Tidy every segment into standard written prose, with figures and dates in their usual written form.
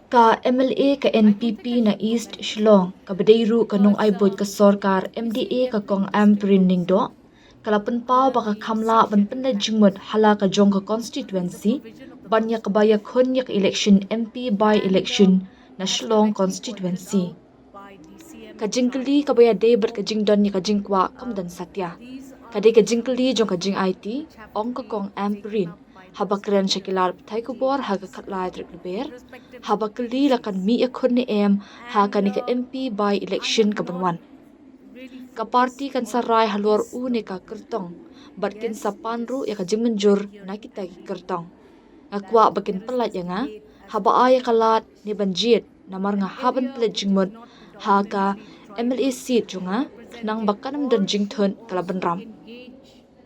Ka MLA ka NPP na East Shillong ka Badeiru ka nung aibot ka Sorkar MDA ka kong Ampareen ningdo kalapan pao baka kamla ban panda jingmut hala ka jong ka constituency banya kabaya khun yak election MP by election na Shillong constituency ka jingkali kabaya debat ka jingdon ni ka jingkwa kamdan satya kade ka jingkali jong ka jing IT ong ka kong Ampareen habakran shakilar pthai kubor haga khatlai trikber habakali lakan mi iakhun ni haka ni ka MP by election ka banwan ka party kan sarai halor u ni ka kertong batkin sa panru ya ka jingmenjur na kita ki kertong akwa bakin pelat ya nga haba ay kalat ni banjit namar nga haban pelat jingmut haka MLA seat junga nang bakanam dan jingthun kalaban ram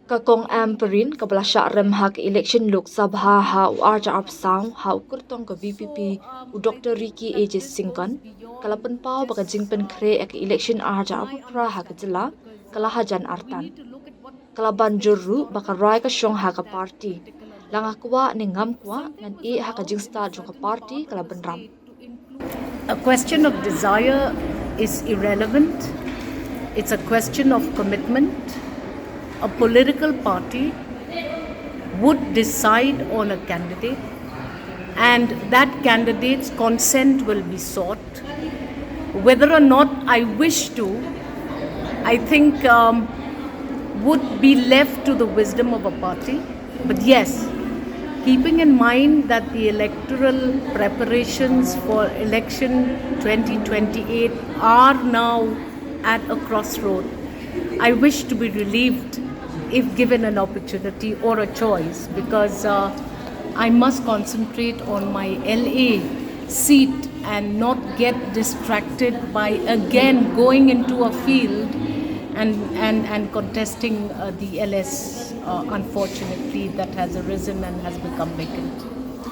Kakong Ampareen kabala rem hak election Lok Sabha ha arja up sound ha kurtong ka VPP u Dr. Ricky AJ Singkan kalapan pau baka jingpen kre ek election arja up pra ha ka jila kalahajan artan kalaban jurru baka rai ka syong ha ka party langa kwa ni ngam kwa ngan e ha ka jing start jong ka party kalaban ram. A question of desire is irrelevant. It's a question of commitment. A political party would decide on a candidate, and that candidate's consent will be sought. Whether or not I wish to, I think would be left to the wisdom of a party. But yes, keeping in mind that the electoral preparations for election 2028 are now at a crossroad, I wish to be relieved if given an opportunity or a choice, because I must concentrate on my LA seat and not get distracted by again going into a field and contesting the LS, unfortunately, that has arisen and has become vacant.